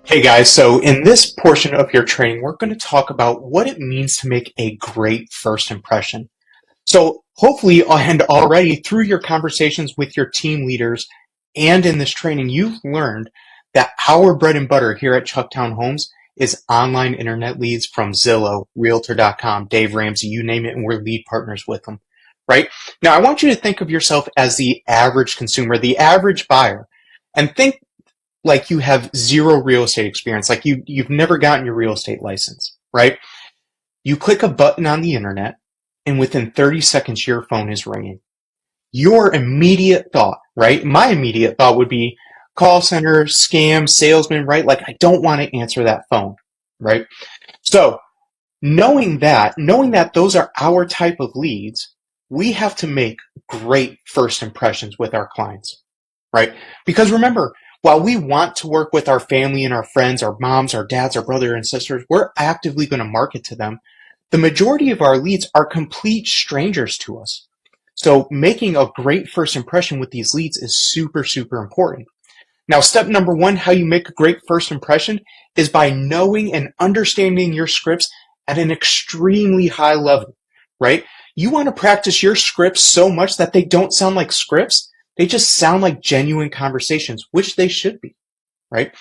Hey guys, so in this portion of your training, we're going to talk about what it means to make a great first impression. So hopefully, and already through your conversations with your team leaders and in this training, you've learned that our bread and butter here at Chucktown Homes is online internet leads from Zillow, Realtor.com, Dave Ramsey, you name it, and we're lead partners with them, right? Now, I want you to think of yourself as the average consumer, the average buyer, and think like you have zero real estate experience, like you've never gotten your real estate license, right? You click a button on the internet and within 30 seconds your phone is ringing. Your immediate thought, right? My immediate thought would be call center, scam, salesman, right? Like I don't want to answer that phone, right? So knowing that those are our type of leads, we have to make great first impressions with our clients, right? Because remember, while we want to work with our family and our friends, our moms, our dads, our brothers and sisters, we're actively going to market to them. The majority of our leads are complete strangers to us. So making a great first impression with these leads is super, super important. Now, step number one, how you make a great first impression is by knowing and understanding your scripts at an extremely high level, right? You want to practice your scripts so much that they don't sound like scripts. They just sound like genuine conversations, which they should be, right?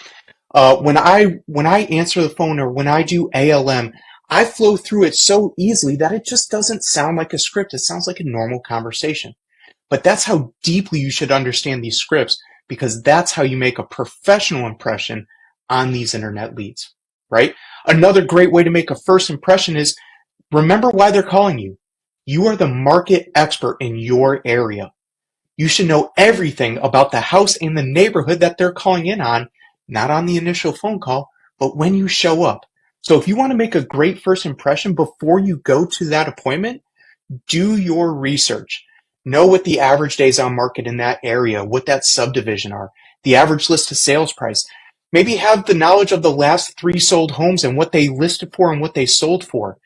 When I answer the phone or when I do ALM, I flow through it so easily that it just doesn't sound like a script. It sounds like a normal conversation. But that's how deeply you should understand these scripts because that's how you make a professional impression on these internet leads, right? Another great way to make a first impression is remember why they're calling you. You are the market expert in your area. You should know everything about the house and the neighborhood that they're calling in on, not on the initial phone call, but when you show up. So if you want to make a great first impression before you go to that appointment, do your research. Know what the average days on market in that area, what that subdivision are, the average list to sales price. Maybe have the knowledge of the last 3 sold homes and what they listed for and what they sold for.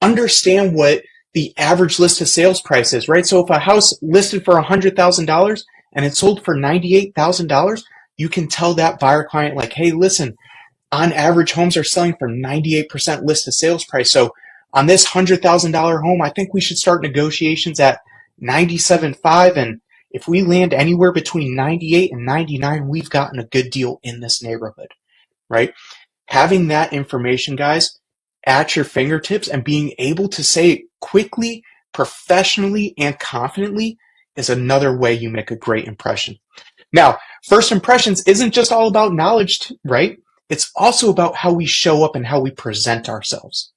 Understand what the average list to sales price is, right? So if a house listed for $100,000 and it sold for $98,000, you can tell that buyer client like, hey, listen, on average homes are selling for 98% list to sales price. So on this $100,000 home, I think we should start negotiations at 97.5. And if we land anywhere between 98 and 99, we've gotten a good deal in this neighborhood, right? Having that information, guys, at your fingertips and being able to say it quickly, professionally, and confidently is another way you make a great impression. Now, first impressions isn't just all about knowledge, right? It's also about how we show up and how we present ourselves.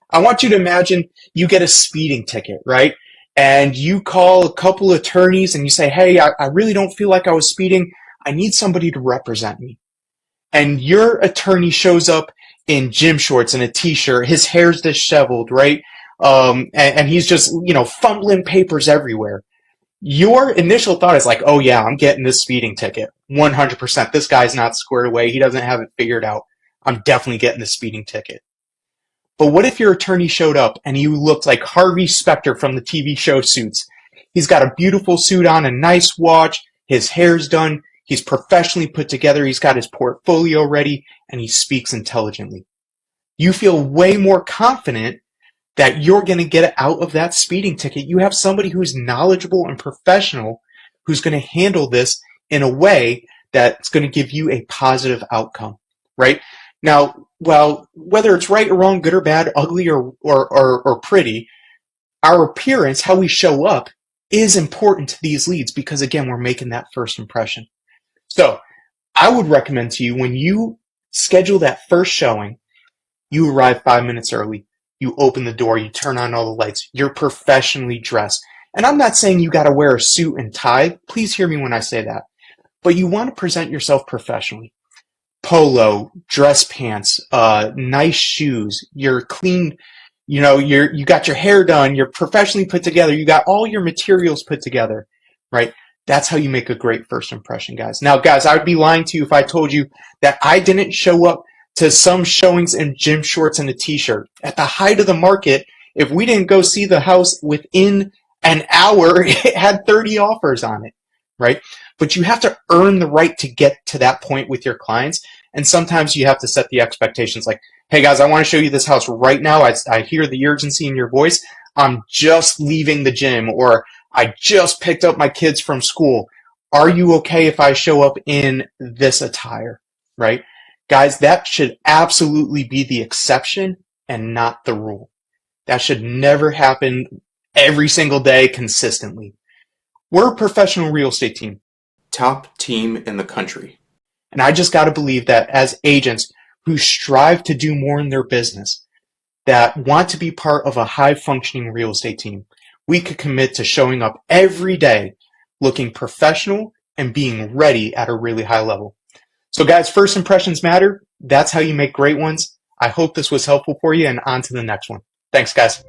I want you to imagine you get a speeding ticket, right? And you call a couple attorneys and you say, hey, I really don't feel like I was speeding. I need somebody to represent me. And your attorney shows up in gym shorts and a t-shirt, his hair's disheveled, right? And he's just, fumbling papers everywhere. Your initial thought is like, oh yeah, I'm getting this speeding ticket. 100%. This guy's not squared away. He doesn't have it figured out. I'm definitely getting the speeding ticket. But what if your attorney showed up and he looked like Harvey Specter from the TV show Suits? He's got a beautiful suit on, a nice watch, his hair's done, he's professionally put together, he's got his portfolio ready, and he speaks intelligently. You feel way more confident that you're going to get out of that speeding ticket. You have somebody who's knowledgeable and professional who's going to handle this in a way that's going to give you a positive outcome, right? Now, well, whether it's right or wrong, good or bad, ugly or pretty, our appearance, how we show up, is important to these leads because, again, we're making that first impression. So I would recommend to you when you schedule that first showing, you arrive 5 minutes early, you open the door, you turn on all the lights, you're professionally dressed. And I'm not saying you got to wear a suit and tie. Please hear me when I say that. But you want to present yourself professionally. Polo, dress pants, nice shoes, you're clean, you got your hair done, you're professionally put together, you got all your materials put together, right? That's how you make a great first impression, guys. Now, guys, I would be lying to you if I told you that I didn't show up to some showings in gym shorts and a t-shirt. At the height of the market, if we didn't go see the house within an hour, it had 30 offers on it, right? But you have to earn the right to get to that point with your clients. And sometimes you have to set the expectations like, hey guys, I want to show you this house right now. I hear the urgency in your voice. I'm just leaving the gym, or I just picked up my kids from school. Are you okay if I show up in this attire? Right? Guys, that should absolutely be the exception and not the rule. That should never happen every single day consistently. We're a professional real estate team, top team in the country. And I just got to believe that as agents who strive to do more in their business, that want to be part of a high functioning real estate team, we could commit to showing up every day looking professional and being ready at a really high level. So guys, first impressions matter. That's how you make great ones. I hope this was helpful for you, and on to the next one. Thanks, guys.